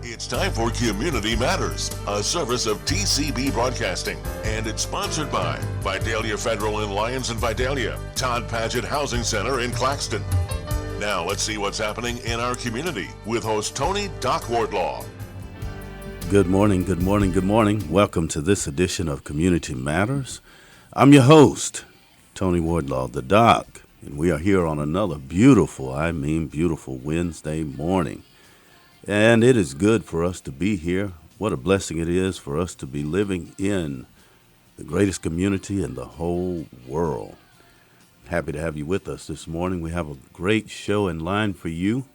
It's time for Community Matters, a service of TCB Broadcasting, and it's sponsored by Vidalia Federal in Lyons and Vidalia, Todd Paget Housing Center in Claxton. Now let's see what's happening in our community with host Tony Doc Wardlaw. Good morning, good morning, good morning. Welcome to this edition of Community Matters. I'm your host, Tony Wardlaw, the Doc, and we are here on another beautiful Wednesday morning. And it is good for us to be here. What a blessing it is for us to be living in the greatest community in the whole world. Happy to have you with us this morning. We have a great show in line for you.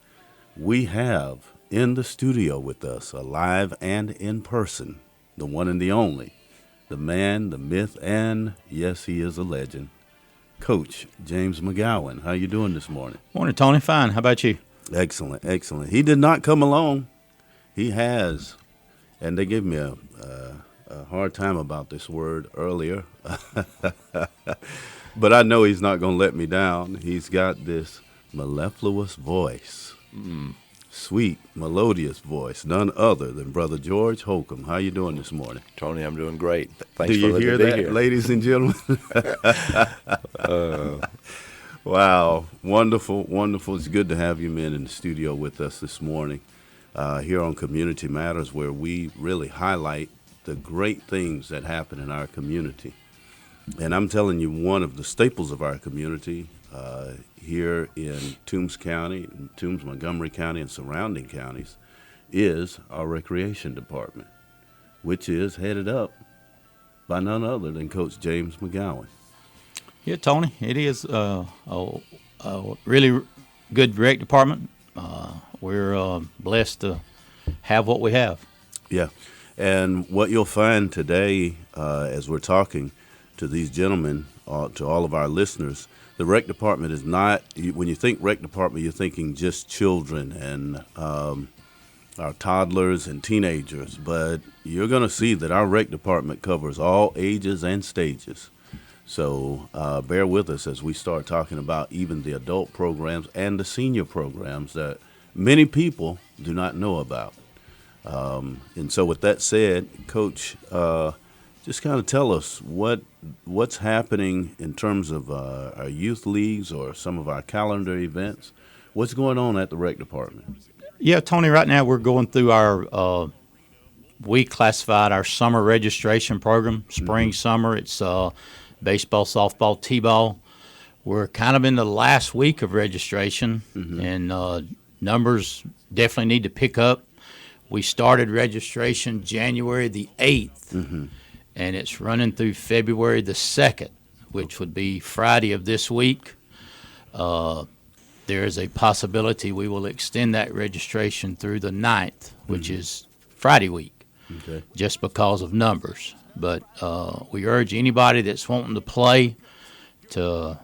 We have in the studio with us, alive and in person, the one and the only, the man, the myth, and yes, he is a legend, Coach James McGowan. How you doing this morning? Morning, Tony. Fine. How about you? Excellent, excellent. He did not come alone. He has, and they gave me a hard time about this word earlier, but I know he's not going to let me down. He's got this mellifluous voice, sweet, melodious voice, none other than Brother George Holcomb. How you doing this morning? Tony, I'm doing great. Thanks Do for you letting hear me be that, here. ladies and gentlemen? Wow, wonderful, wonderful. It's good to have you men in the studio with us this morning here on Community Matters, where we really highlight the great things that happen in our community. And I'm telling you, one of the staples of our community here in Toombs County, Toombs, Montgomery County, and surrounding counties is our recreation department, which is headed up by none other than Coach James McGowan. Yeah, Tony, it is a really good rec department. We're blessed to have what we have. Yeah, and what you'll find today as we're talking to these gentlemen, to all of our listeners, the rec department is not, when you think rec department, you're thinking just children and our toddlers and teenagers, but you're going to see that our rec department covers all ages and stages. So bear with us as we start talking about even the adult programs and the senior programs that many people do not know about. And so with that said, Coach, just kind of tell us what's happening in terms of our youth leagues or some of our calendar events. What's going on at the rec department? Yeah, Tony, right now we're going through our we classified our summer registration program, spring, summer. It's baseball, softball, t-ball. We're kind of in the last week of registration, and numbers definitely need to pick up. We started registration January the 8th, and it's running through February the 2nd, which would be Friday of this week. There is a possibility we will extend that registration through the 9th, which is Friday week, just because of numbers. But we urge anybody that's wanting to play to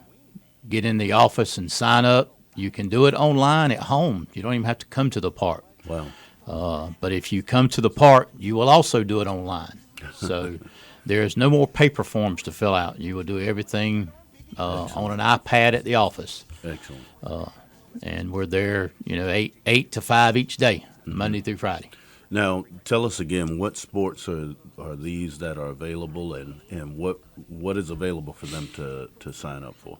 get in the office and sign up. You can do it online at home. You don't even have to come to the park. Wow. But if you come to the park, you will also do it online. So there's no more paper forms to fill out. You will do everything on an iPad at the office. Excellent. And we're there, 8 to 5 each day, Monday through Friday. Now, tell us again, what sports are these that are available, and what is available for them to sign up for?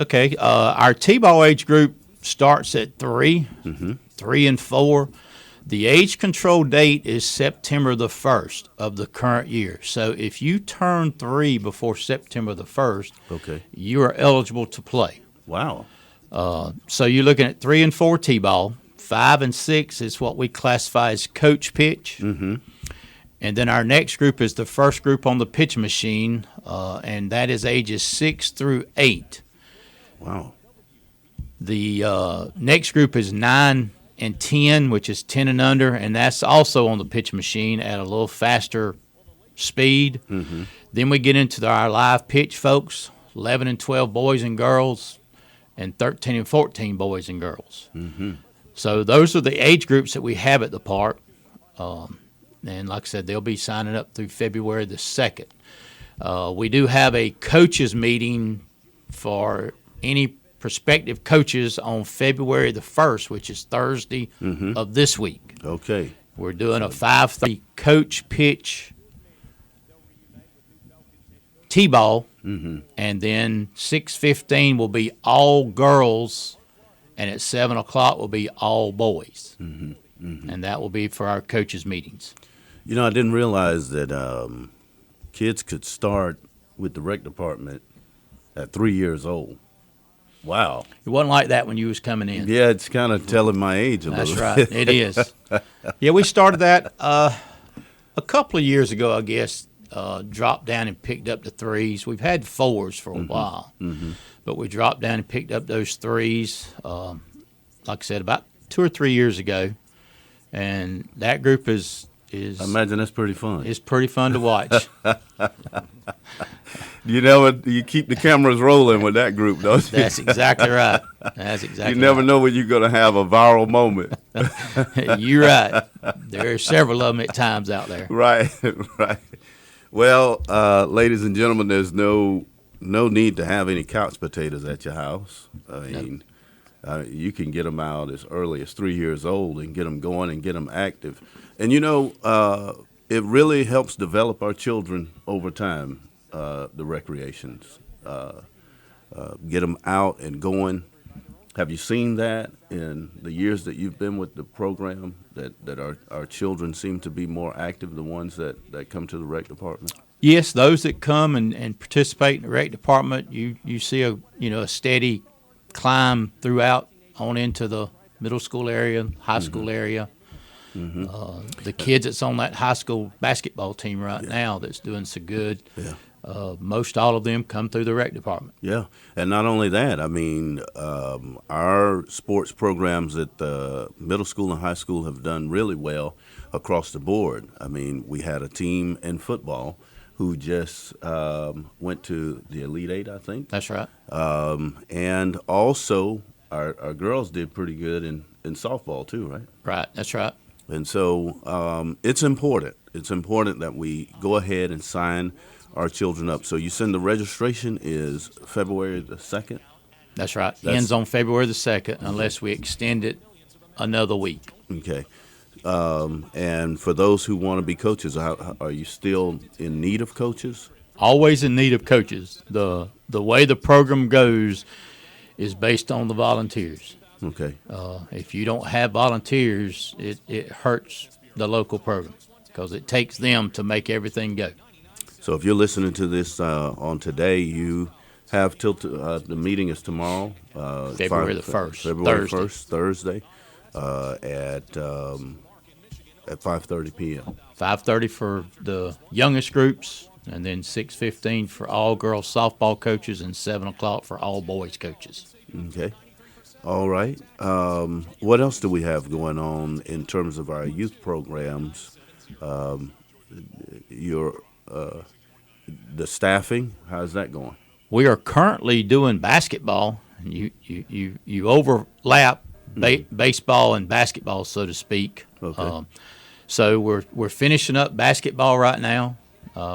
Okay, our T-ball age group starts at 3 and 4. The age control date is September the 1st of the current year. So if you turn 3 before September the 1st, you are eligible to play. Wow. So you're looking at 3 and 4 T-ball. 5 and 6 is what we classify as coach pitch. And then our next group is the first group on the pitch machine, and that is ages 6 through 8. Wow. The next group is 9 and 10, which is 10 and under, and that's also on the pitch machine at a little faster speed. Then we get into our live pitch folks, 11 and 12 boys and girls, and 13 and 14 boys and girls. So those are the age groups that we have at the park. And like I said, they'll be signing up through February the 2nd. We do have a coaches meeting for any prospective coaches on February the 1st, which is Thursday of this week. Okay. We're doing a 5:30 coach pitch T-ball, and then 6:15 will be all girls, and at 7 o'clock will be all boys. And that will be for our coaches' meetings. You know, I didn't realize that kids could start with the rec department at 3 years old. Wow. It wasn't like that when you was coming in. Yeah, it's kind of telling my age a That's little right. bit. It is. Yeah, we started that a couple of years ago, I guess. Dropped down and picked up the threes. We've had fours for a while, but we dropped down and picked up those threes, like I said, about 2 or 3 years ago. And that group is I imagine that's pretty fun. It's pretty fun to watch. You keep the cameras rolling with that group, don't you? That's exactly right. That's exactly You never right. know when you're going to have a viral moment. You're right. There are several of them at times out there. Right, right. Well, ladies and gentlemen, there's no need to have any couch potatoes at your house. I mean, you can get them out as early as 3 years old and get them going and get them active. And, it really helps develop our children over time, the recreations. Get them out and going. Have you seen that in the years that you've been with the program, that our children seem to be more active, the ones that come to the rec department? Yes, those that come and participate in the rec department, you see a steady climb throughout on into the middle school area, high school area. The kids that's on that high school basketball team right now that's doing so good, most all of them come through the rec department. Yeah, and not only that, I mean, our sports programs at the middle school and high school have done really well across the board. I mean, we had a team in football who just went to the Elite Eight, I think. That's right. And also, our girls did pretty good in softball too, right? Right, that's right. And so it's important. It's important that we go ahead and sign our children up. So you said the registration is February the 2nd? That's right. Ends on February the 2nd unless we extend it another week. Okay. And for those who want to be coaches, are you still in need of coaches? Always in need of coaches. The way the program goes is based on the volunteers. Okay. If you don't have volunteers, it hurts the local program because it takes them to make everything go. So if you're listening to this on today, you have till the meeting is tomorrow. February the 1st. February Thursday. 1st, Thursday, at 5:30 p.m. 5:30 for the youngest groups, and then 6:15 for all girls softball coaches, and 7 o'clock for all boys coaches. Okay. All right. What else do we have going on in terms of our youth programs? The staffing, how's that going? We are currently doing basketball. And you overlap baseball and basketball, so to speak. Okay. So we're finishing up basketball right now.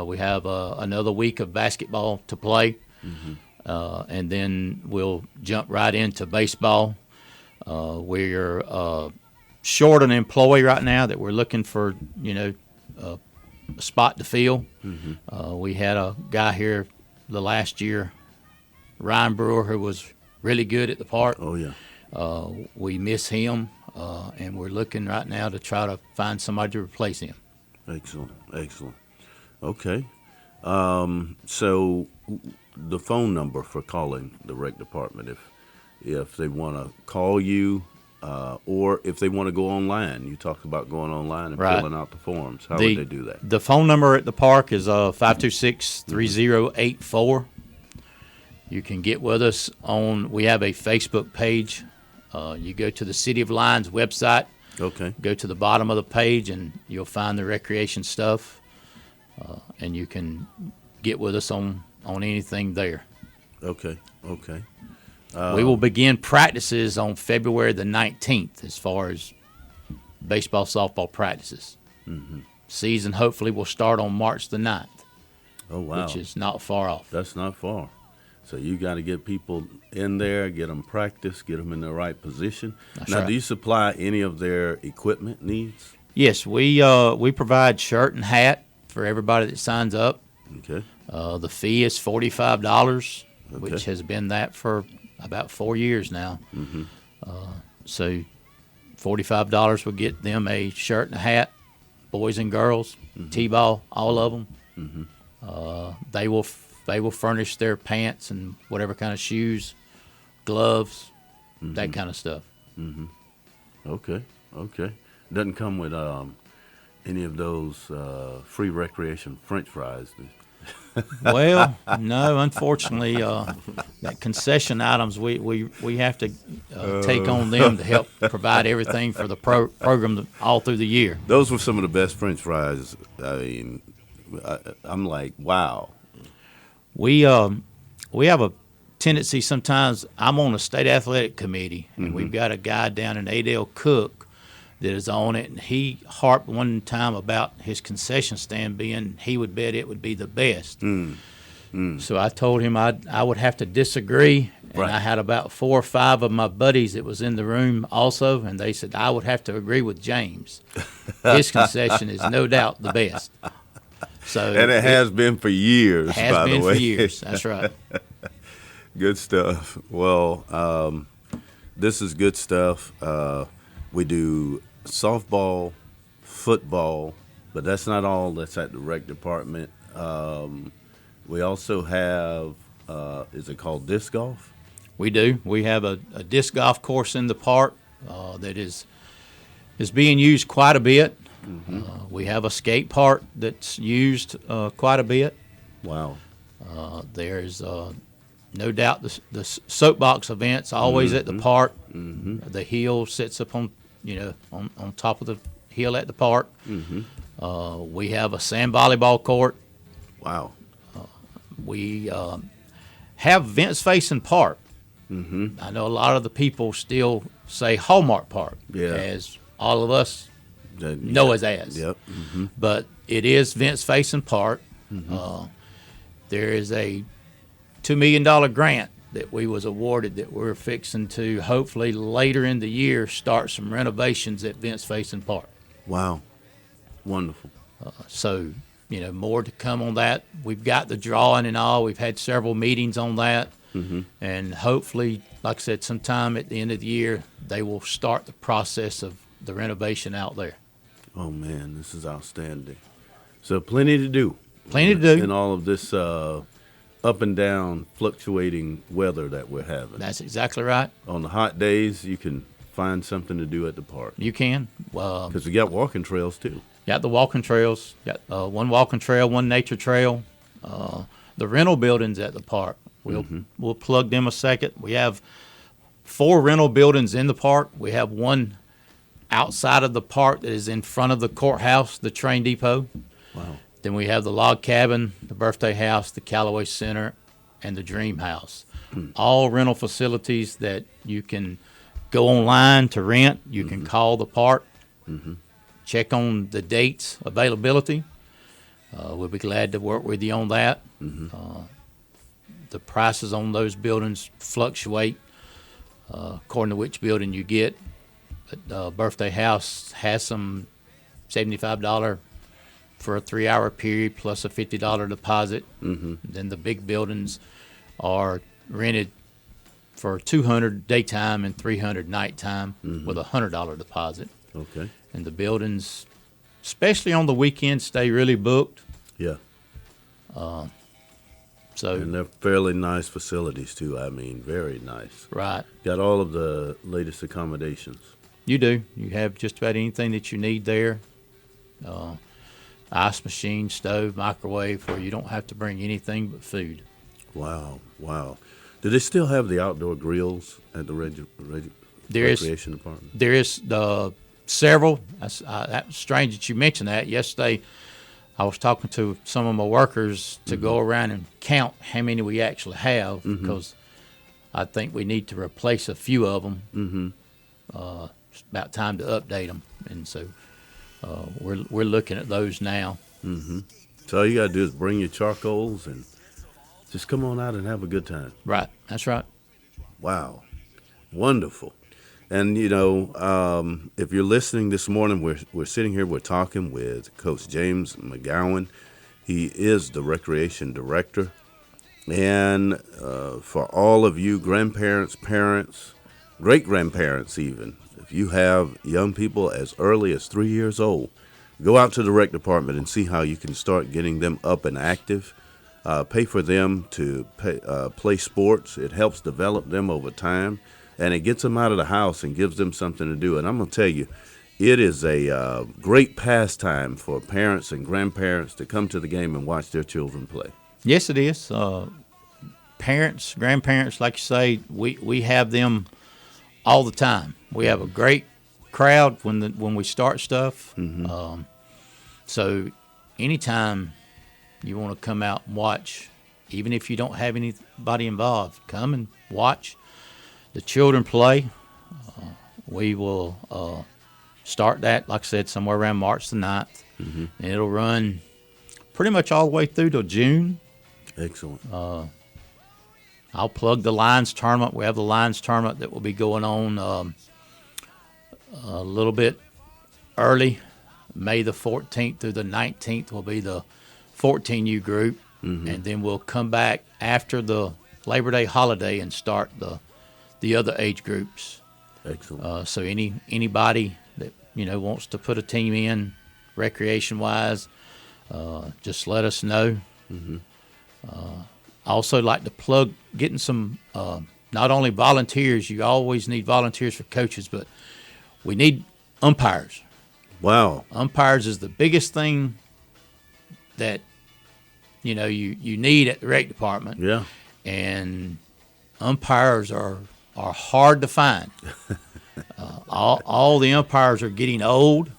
We have another week of basketball to play, and then we'll jump right into baseball. We're short an employee right now that we're looking for, a spot to fill. We had a guy here the last year, Ryan Brewer, who was really good at the park. Oh, yeah. We miss him, and we're looking right now to try to find somebody to replace him. Excellent. Okay. So the phone number for calling the rec department, if they want to call you, or if they want to go online. You talked about going online and Right. filling out the forms. How would they do that? The phone number at the park is 526-3084. You can get with us we have a Facebook page. You go to the City of Lyons website, Okay. go to the bottom of the page, and you'll find the recreation stuff, and you can get with us on anything there. Okay. We will begin practices on February the 19th as far as baseball, softball practices. Season hopefully will start on March the 9th, Oh, wow. which is not far off. That's not far. So you got to get people in there, get them practice, get them in the right position. That's Now, right. do you supply any of their equipment needs? Yes, we provide shirt and hat for everybody that signs up. Okay. The fee is $45, Okay. which has been that for about 4 years now. Mm-hmm. So $45 will get them a shirt and a hat, boys and girls, T-ball, all of them. They will furnish their pants and whatever kind of shoes, gloves, that kind of stuff. Okay. Doesn't come with any of those free recreation French fries. Well, no, unfortunately, that concession items we have to take on them to help provide everything for the program all through the year. Those were some of the best French fries. I mean, I'm like, wow. We have a tendency sometimes. I'm on the state athletic committee, and we've got a guy down in Adel Cook that is on it, and he harped one time about his concession stand being, he would bet it would be the best. So I told him I would have to disagree, and Right. I had about 4 or 5 of my buddies that was in the room also, and they said I would have to agree with James. His concession is no doubt the best. So And it has been for years, has by been the way. for years. That's right. Good stuff. Well, this is good stuff. We do softball, football, but that's not all that's at the rec department. We also have, is it called disc golf? We do. We have a disc golf course in the park that is being used quite a bit. We have a skate park that's used quite a bit. Wow. There's no doubt the soapbox events always at the park. The hill sits up on on top of the hill at the park. We have a sand volleyball court. Wow. We have events facing park. I know a lot of the people still say Hallmark Park, Yeah. as all of us That- know it as. Yep. But it is Vince Facing Park. There is a $2 million grant that we was awarded that we're fixing to hopefully later in the year start some renovations at Vince Facing Park. Wow. Wonderful. So, more to come on that. We've got the drawing and all. We've had several meetings on that. And hopefully, like I said, sometime at the end of the year, they will start the process of the renovation out there. Oh, man, this is outstanding. So plenty to do. Plenty to do. In all of this up and down fluctuating weather that we're having. That's exactly right. On the hot days, you can find something to do at the park. You can. Because we got walking trails, too. Got the walking trails. Got one walking trail, one nature trail. The rental buildings at the park. We'll plug them a second. We have 4 rental buildings in the park. We have one outside of the park that is in front of the courthouse, the train depot. Wow. Then we have the log cabin, the birthday house, the Callaway Center, and the Dream House. All rental facilities that you can go online to rent. You can call the park, check on the dates, availability. We'll be glad to work with you on that. The prices on those buildings fluctuate according to which building you get. But birthday house has some $75 for a 3-hour period plus a $50 deposit. Then the big buildings are rented for $200 daytime and $300 nighttime with a $100 deposit. Okay. And the buildings, especially on the weekends, stay really booked. Yeah. So And they're fairly nice facilities, too. I mean, very nice. right, Got all of the latest accommodations. you do. You have just about anything that you need there. Ice machine, stove, microwave, where you don't have to bring anything but food. Wow. Wow. Do they still have the outdoor grills at the There is- recreation department? There is several. That's strange that you mentioned that. Yesterday, I was talking to some of my workers to go around and count how many we actually have because I think we need to replace a few of them. It's about time to update them, and so we're looking at those now. So all you got to do is bring your charcoals and just come on out and have a good time. Right, that's right. Wow. Wonderful. And, if you're listening this morning, we're sitting here, we're talking with Coach James McGowan. He is the Recreation Director. And for all of you grandparents, parents, great-grandparents even, if you have young people as early as 3 years old, go out to the rec department and see how you can start getting them up and active. Pay for them to play sports. It helps develop them over time, and it gets them out of the house and gives them something to do. And I'm going to tell you, it is a great pastime for parents and grandparents to come to the game and watch their children play. Yes, it is. Parents, grandparents, like you say, we have them all the time. We have a great crowd when we start stuff. Mm-hmm. So anytime you want to come out and watch, even if you don't have anybody involved, come and watch the children play. We will start that, like I said, somewhere around March the 9th. Mm-hmm. And it'll run pretty much all the way through till June. Excellent. I'll plug the Lyons tournament. We have the Lyons tournament that will be going on a little bit early. May the 14th through the 19th will be the 14U group, mm-hmm. and then we'll come back after the Labor Day holiday and start the other age groups. Excellent. So anybody that wants to put a team in, recreation-wise, just let us know. Mm-hmm. I also like to plug getting some not only volunteers. You always need volunteers for coaches, but we need umpires. Wow. Umpires is the biggest thing that you need at the rec department. Yeah. And umpires are hard to find. All the umpires are getting old.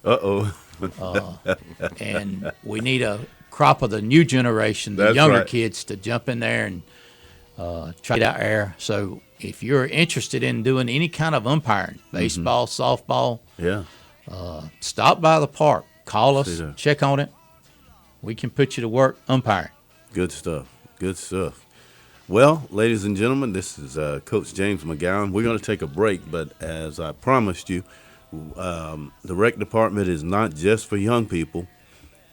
And we need a crop of the new generation, the younger kids, to jump in there and try it out there. So if you're interested in doing any kind of umpiring, baseball, mm-hmm. softball, stop by the park, call us, check on it. We can put you to work umpiring. Good stuff. Good stuff. Well, ladies and gentlemen, this is Coach James McGowan. We're going to take a break, but as I promised you, the rec department is not just for young people.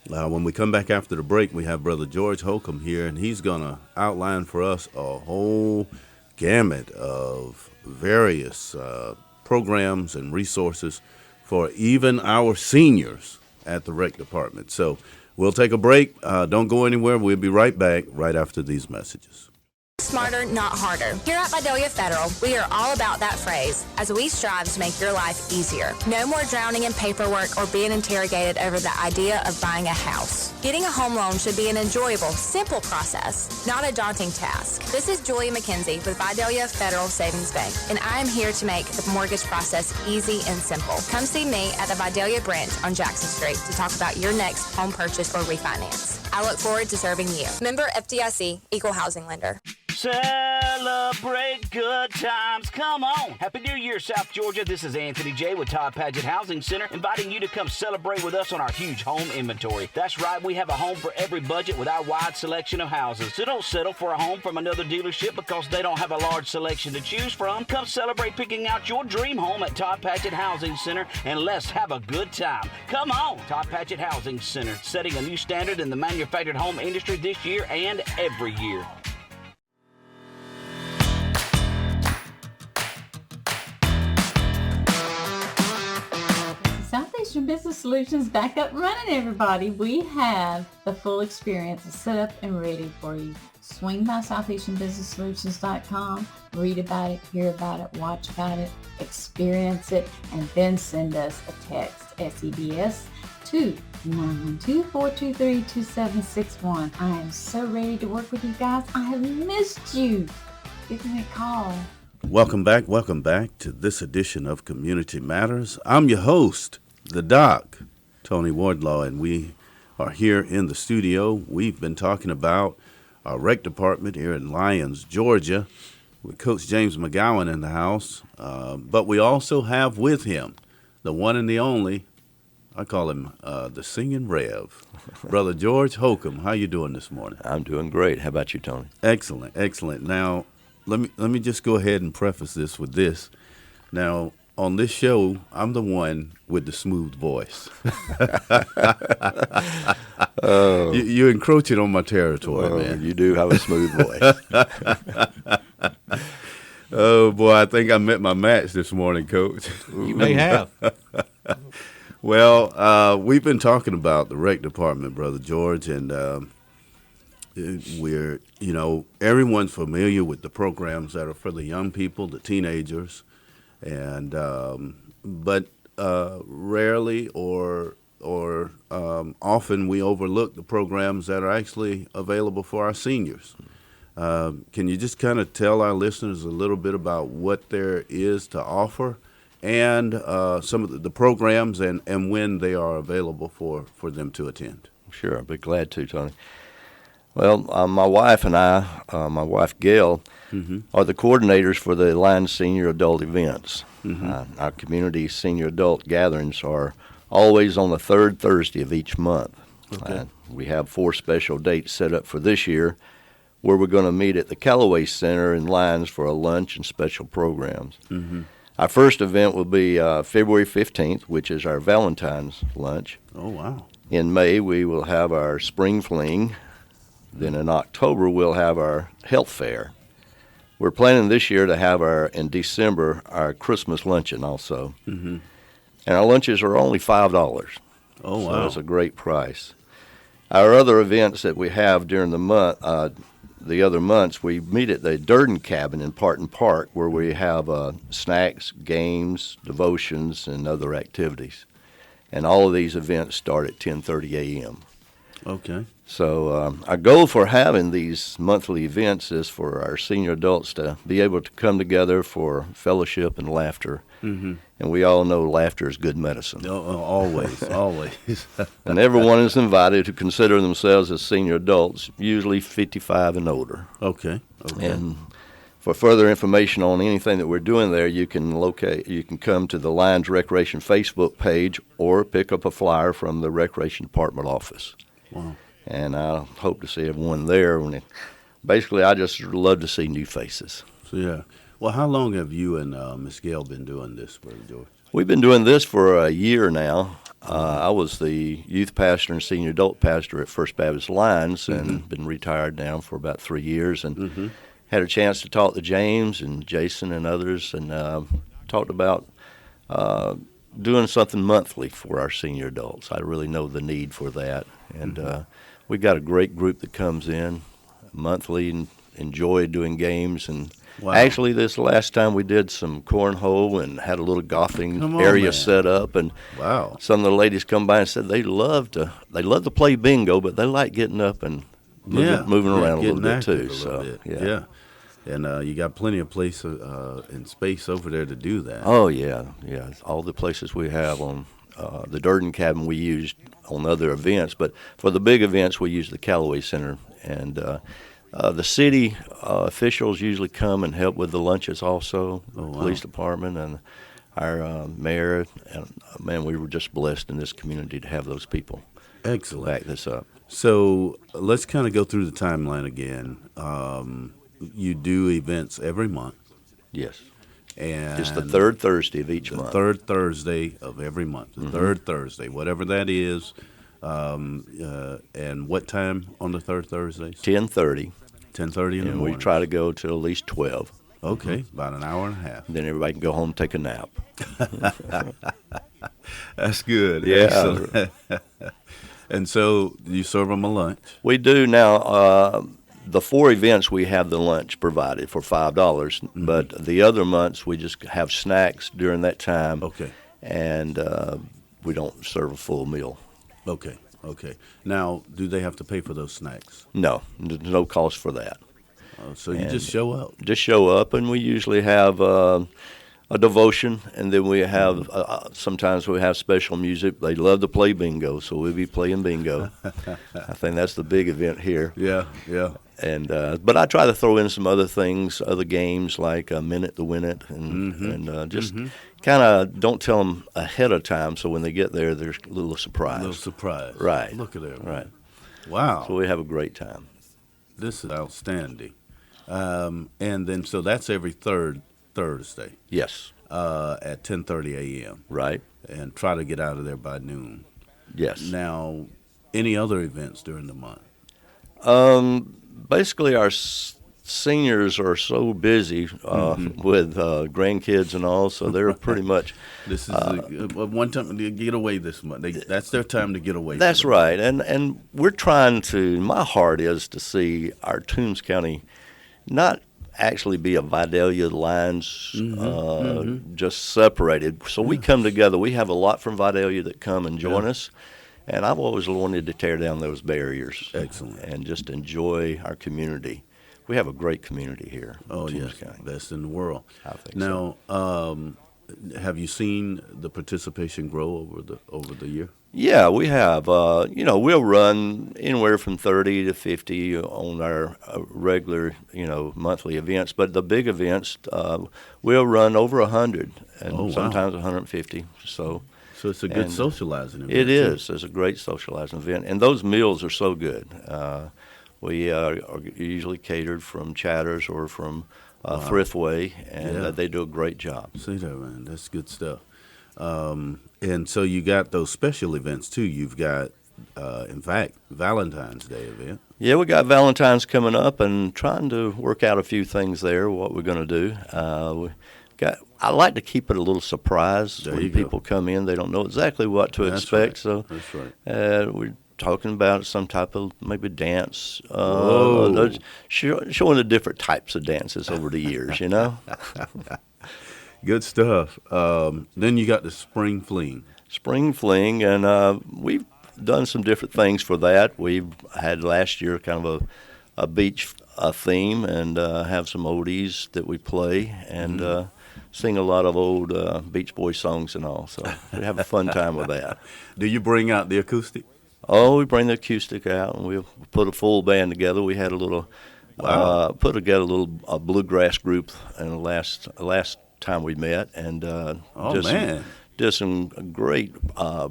When we come back after the break, we have Brother George Holcomb here, and he's going to outline for us a whole gamut of various programs and resources for even our seniors at the rec department. So we'll take a break. Don't go anywhere. We'll be right back right after these messages. Smarter, not harder. Here at Vidalia Federal, we are all about that phrase as we strive to make your life easier. No more drowning in paperwork or being interrogated over the idea of buying a house. Getting a home loan should be an enjoyable, simple process, not a daunting task. This is Julia McKenzie with Vidalia Federal Savings Bank, and I am here to make the mortgage process easy and simple. Come see me at the Vidalia branch on Jackson Street to talk about your next home purchase or refinance. I look forward to serving you. Member FDIC, Equal Housing Lender. Celebrate good times. Come on. Happy New Year, South Georgia. This is Anthony J. with Todd Paget Housing Center, inviting you to come celebrate with us on our huge home inventory. That's right. We have a home for every budget with our wide selection of houses. So don't settle for a home from another dealership because they don't have a large selection to choose from. Come celebrate picking out your dream home at Todd Paget Housing Center, and let's have a good time. Come on. Todd Paget Housing Center, setting a new standard in the manufactured home industry this year and every year. Southeastern Business Solutions back up running, everybody. We have the full experience set up and ready for you. Swing by SoutheasternBusinessSolutions.com, read about it, hear about it, watch about it, experience it, and then send us a text, SEDS, to 912-423-2761. I am so ready to work with you guys. I have missed you. Give me a call. Welcome back to this edition of Community Matters. I'm your host, the Doc, Tony Wardlaw, and we are here in the studio. We've been talking about our rec department here in Lyons, Georgia, with Coach James McGowan in the house. But we also have with him the one and the only, I call him the Singing Rev, Brother George Holcomb. How you doing this morning? I'm doing great. How about you, Tony? Excellent. Now, let me just go ahead and preface this with this. Now, on this show, I'm the one with the smooth voice. You're encroaching on my territory, man. You do have a smooth voice. Oh, boy, I think I met my match this morning, Coach. You may have. Well, we've been talking about the rec department, Brother George, and we're, everyone's familiar with the programs that are for the young people, the teenagers, and but rarely or often we overlook the programs that are actually available for our seniors. Can you just kind of tell our listeners a little bit about what there is to offer and some of the programs and when they are available for them to attend? Sure, I'd be glad to, Tony. Well, my wife and I, my wife Gail, are the coordinators for the Lyons Senior Adult events. Our community senior adult gatherings are always on the third Thursday of each month. Okay. We have 4 special dates set up for this year, where we're going to meet at the Callaway Center in Lyons for a lunch and special programs. Our first event will be February 15th, which is our Valentine's lunch. Oh, wow. In May, we will have our Spring Fling. Then in October, we'll have our health fair. We're planning this year to have in December, our Christmas luncheon also. And our lunches are only $5. Oh, wow. So it's a great price. Our other events that we have during the month, the other months, we meet at the Durden Cabin in Parton Park, where we have snacks, games, devotions, and other activities. And all of these events start at 10:30 a.m. Okay. So our goal for having these monthly events is for our senior adults to be able to come together for fellowship and laughter. And we all know laughter is good medicine. Always, always. And everyone is invited to consider themselves as senior adults, usually 55 and older. Okay. And for further information on anything that we're doing there, you can come to the Lyons Recreation Facebook page or pick up a flyer from the Recreation Department office. Wow. And I hope to see everyone there. Basically, I just love to see new faces. So, yeah. Well, how long have you and Miss Gail been doing this, Brother George? We've been doing this for a year now. I was the youth pastor and senior adult pastor at First Baptist Lyons and been retired now for about 3 years. And had a chance to talk to James and Jason and others and talked about doing something monthly for our senior adults. I really know the need for that. And we got a great group that comes in monthly and enjoy doing games. And actually, this last time we did some cornhole and had a little golfing area set up. And some of the ladies come by and said they love to play bingo, but they like getting up and moving around a little bit too. Yeah. And you got plenty of place and space over there to do that. Oh, yeah. All the places we have on the Durden Cabin we used on other events, but for the big events we use the Callaway Center. And the city officials usually come and help with the lunches also, the police department and our mayor. And, man, we were just blessed in this community to have those people. Excellent. Back this up. So let's kind of go through the timeline again. You do events every month. Yes. And it's the third Thursday of each month. The third Thursday of every month. The third Thursday, whatever that is. And what time on the third Thursday? 10:30. 10:30 in the morning. And we try to go till at least 12. Okay, about an hour and a half. Then everybody can go home and take a nap. That's good. Yeah. Excellent. And so you serve them a lunch? We do now. The 4 events we have the lunch provided for $5, but the other months we just have snacks during that time. Okay. And we don't serve a full meal. Okay. Now, do they have to pay for those snacks? No, there's no cost for that. So you just show up? Just show up, and we usually have a devotion, and then we have sometimes we have special music. They love to play bingo, so we'll be playing bingo. I think that's the big event here. Yeah. And but I try to throw in some other things, other games like a minute to win it, and just kind of don't tell them ahead of time, so when they get there, there's a little surprise. Right. Look at that. Right. Wow. So we have a great time. This is outstanding. And then so that's every third Thursday. Yes. at 10:30 a.m. Right. and try to get out of there by noon. Yes. Now, any other events during the month? Basically, our seniors are so busy with grandkids and all, so they're pretty much. This is one time to get away this month. That's their time to get away. That's right, and we're trying to. My heart is to see our Toombs County not actually be a Vidalia Lyons just separated. So we come together. We have a lot from Vidalia that come and join us. And I've always wanted to tear down those barriers. Excellent. And just enjoy our community. We have a great community here. Oh, in yes, Toombs County. best in the world. I think now, have you seen the participation grow over the year? Yeah, we have. We'll run anywhere from 30 to 50 on our regular, monthly events. But the big events, we'll run over 100 and sometimes 150. So it's a good socializing event. It is. It's a great socializing event. And those meals are so good. We are usually catered from Chatters or from Thriftway, and they do a great job. See there, man. That's good stuff. And so you got those special events, too. You've got, in fact, Valentine's Day event. Yeah, we got Valentine's coming up and trying to work out a few things there, what we're going to do. I like to keep it a little surprise when people come in. They don't know exactly what to expect. Right. So that's right. We're talking about some type of maybe dance, showing the different types of dances over the years, Good stuff. Then you got the Spring Fling. Spring Fling, and we've done some different things for that. We've had last year kind of a beach theme and have some oldies that we play and sing a lot of old Beach Boys songs and all. So we have a fun time with that. Do you bring out the acoustic? Oh, we bring the acoustic out, and we'll put a full band together. We had a little, put together a bluegrass group in the last time we met, and did some great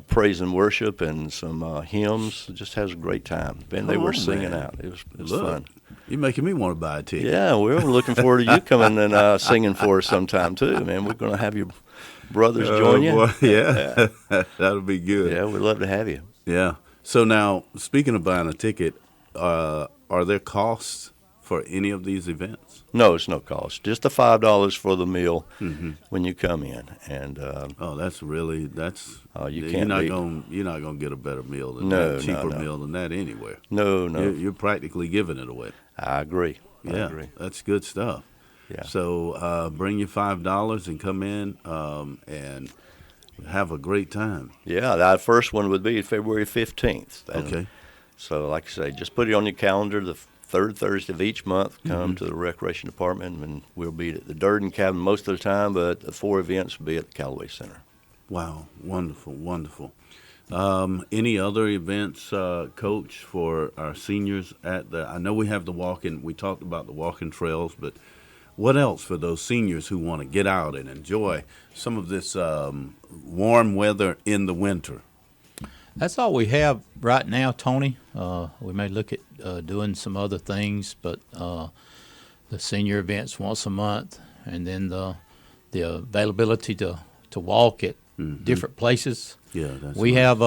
praise and worship and some hymns. Just has a great time. And they were singing out. It was fun. You're making me want to buy a ticket. Yeah, we're looking forward to you coming and singing for us sometime too, man. We're going to have your brothers join you. Boy, yeah. That'll be good. Yeah, we'd love to have you. Yeah. So now, speaking of buying a ticket, are there costs for any of these events? No, it's no cost. Just the $5 for the meal when you come in. And you're not gonna get a better meal than that, cheaper meal than that anywhere. No. You're practically giving it away. I agree. I agree. That's good stuff. Yeah. So bring your $5 and come in and have a great time. Yeah, our first one would be February 15th. Okay. So, like I say, just put it on your calendar. The third Thursday of each month, come to the Recreation Department, and we'll be at the Durden Cabin most of the time, but the 4 events will be at the Callaway Center. Wow, wonderful, wonderful. Any other events, Coach, for our seniors I know we have the walking, we talked about the walking trails, but what else for those seniors who want to get out and enjoy some of this warm weather in the winter? That's all we have right now, Tony. We may look at doing some other things, but the senior events once a month, and then the availability to walk at different places. Yeah, we have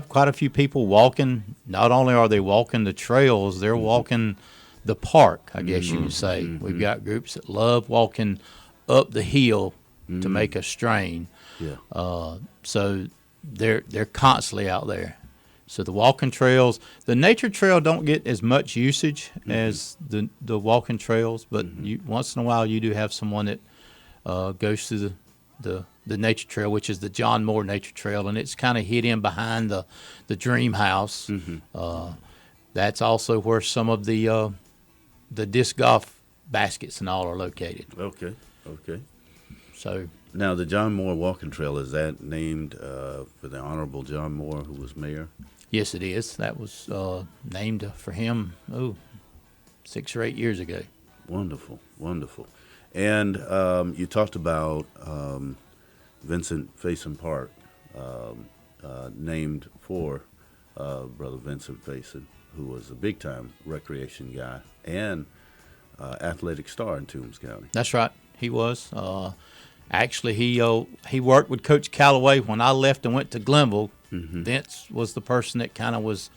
quite a few people walking. Not only are they walking the trails, they're walking the park, I guess you could say. We've got groups that love walking up the hill to make a strain. Yeah. So they're constantly out there. So the walking trails, the nature trail don't get as much usage as the walking trails, but once in a while you do have someone that goes through the nature trail, which is the John Moore Nature Trail, and it's kind of hid in behind the Dream House. That's also where some of the disc golf baskets and all are located. Okay. So now the John Moore Walking Trail, is that named for the Honorable John Moore, who was mayor? Yes, it is. That was named for him 6 or 8 years ago. Wonderful. And you talked about Vincent Faison Park, named for Brother Vincent Faison, who was a big-time recreation guy and athletic star in Toombs County. That's right. He was. Actually, he worked with Coach Calloway when I left and went to Glenville. Vince was the person that kind of was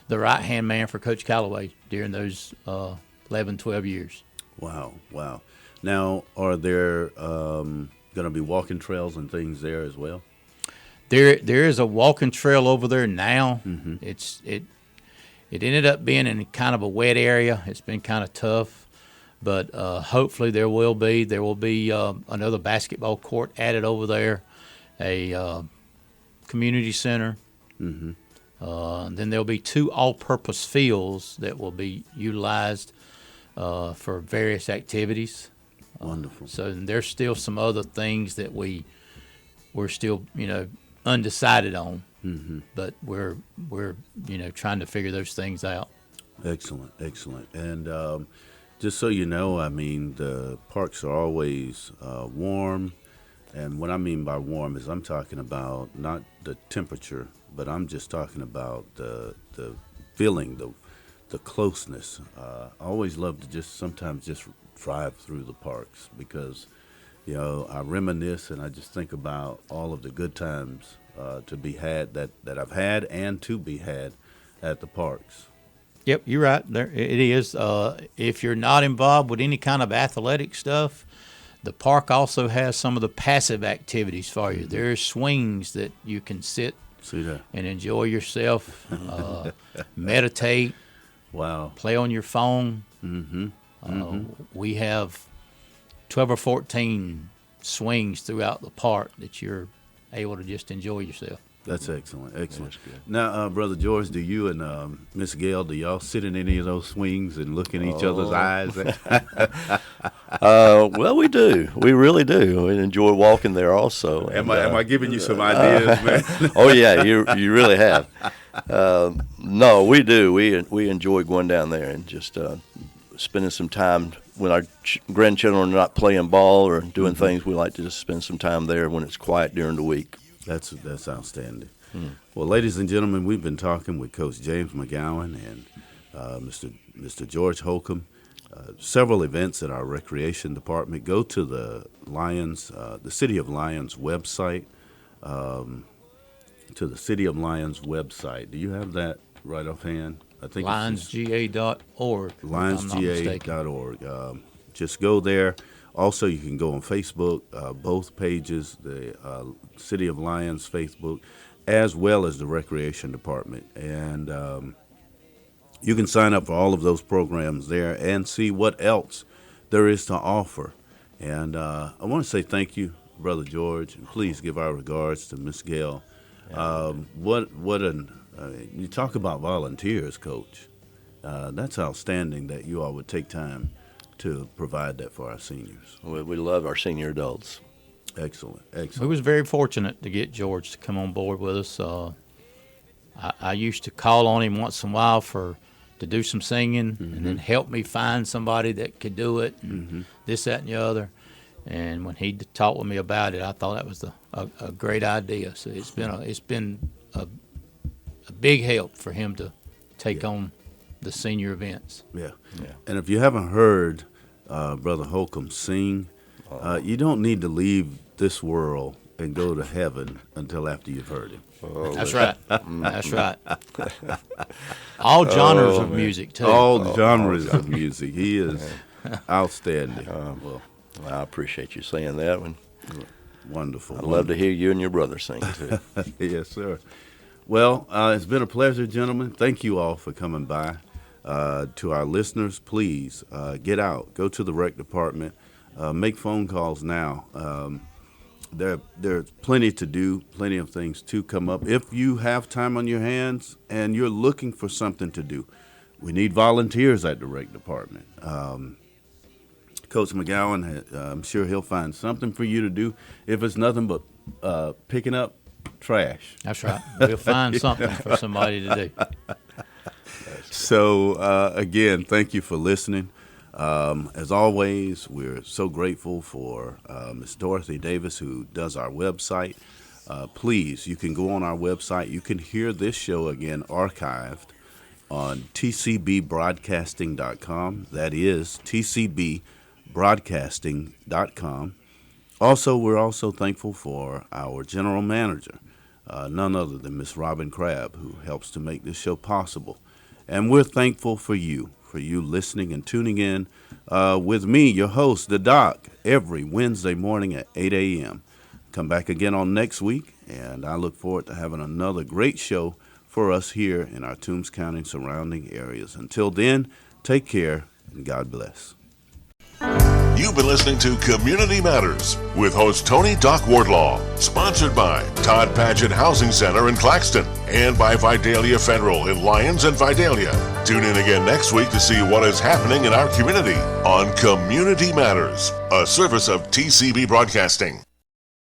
the right-hand man for Coach Calloway during those 11, 12 years. Wow. Now, are there going to be walking trails and things there as well? There is a walking trail over there now. It ended up being in kind of a wet area. It's been kind of tough, but hopefully there will be another basketball court added over there, a community center. Then there'll be 2 all-purpose fields that will be utilized for various activities. Wonderful. So there's still some other things that we're still undecided on, but we're trying to figure those things out. Excellent. And just so you know, I mean, the parks are always warm, and what I mean by warm is I'm talking about not the temperature, but I'm just talking about the feeling, the closeness. I always love to sometimes drive through the parks because, I reminisce and I just think about all of the good times to be had that I've had and to be had at the parks. Yep, you're right. There it is. If you're not involved with any kind of athletic stuff, the park also has some of the passive activities for you. There's swings that you can sit and enjoy yourself, meditate. Wow. Play on your phone. We have 12 or 14 swings throughout the park that you're able to just enjoy yourself. That's excellent. That's good. Now, Brother George, do you and Miss Gail, do y'all sit in any of those swings and look in each other's eyes? Well, we do. We really do. We enjoy walking there also. Am I giving you some ideas, man? Oh, yeah, you really have. No, we do. We enjoy going down there and just spending some time when our grandchildren are not playing ball or doing things. We like to just spend some time there when it's quiet during the week. That's outstanding. Well, ladies and gentlemen, we've been talking with Coach James McGowan and Mr. George Holcomb. Several events at our recreation department. Go to the Lyons, the City of Lyons website. To the City of Lyons website. Do you have that right offhand? I think LyonsGA.org. LyonsGA.org. Just go there. Also, you can go on Facebook, both pages, the City of Lyons Facebook, as well as the Recreation Department. And you can sign up for all of those programs there and see what else there is to offer. And I want to say thank you, Brother George, and please give our regards to Miss Gail. You talk about volunteers, Coach. That's outstanding that you all would take time to provide that for our seniors. We love our senior adults. Excellent. We was very fortunate to get George to come on board with us. I used to call on him once in a while to do some singing and then help me find somebody that could do it, and this, that, and the other. And when he talked with me about it, I thought that was a great idea. So it's been a big help for him to take on the senior events. Yeah. And if you haven't heard Brother Holcomb sing, you don't need to leave this world and go to heaven until after you've heard him. That's right. That's right. All genres of music, too. All genres of music. He is outstanding. Well, I appreciate you saying that one. Wonderful. I'd love to hear you and your brother sing, too. Yes, sir. Well, it's been a pleasure, gentlemen. Thank you all for coming by. To our listeners, please get out. Go to the rec department. Make phone calls now. There's plenty to do, plenty of things to come up. If you have time on your hands and you're looking for something to do, we need volunteers at the rec department. Coach McGowan, I'm sure he'll find something for you to do. If it's nothing but picking up trash. That's right. We'll find something for somebody to do. So, again, thank you for listening. As always, we're so grateful for Ms. Dorothy Davis, who does our website. Please, you can go on our website. You can hear this show again archived on tcbbroadcasting.com. That is tcbbroadcasting.com. Also, we're also thankful for our general manager, none other than Miss Robin Crabb, who helps to make this show possible. And we're thankful for you listening and tuning in with me, your host, the Doc, every Wednesday morning at 8 a.m. Come back again on next week, and I look forward to having another great show for us here in our Toombs County and surrounding areas. Until then, take care, and God bless. You've been listening to Community Matters with host Tony Doc Wardlaw, sponsored by Todd Paget Housing Center in Claxton and by Vidalia Federal in Lyons and Vidalia. Tune in again next week to see what is happening in our community on Community Matters, a service of TCB Broadcasting.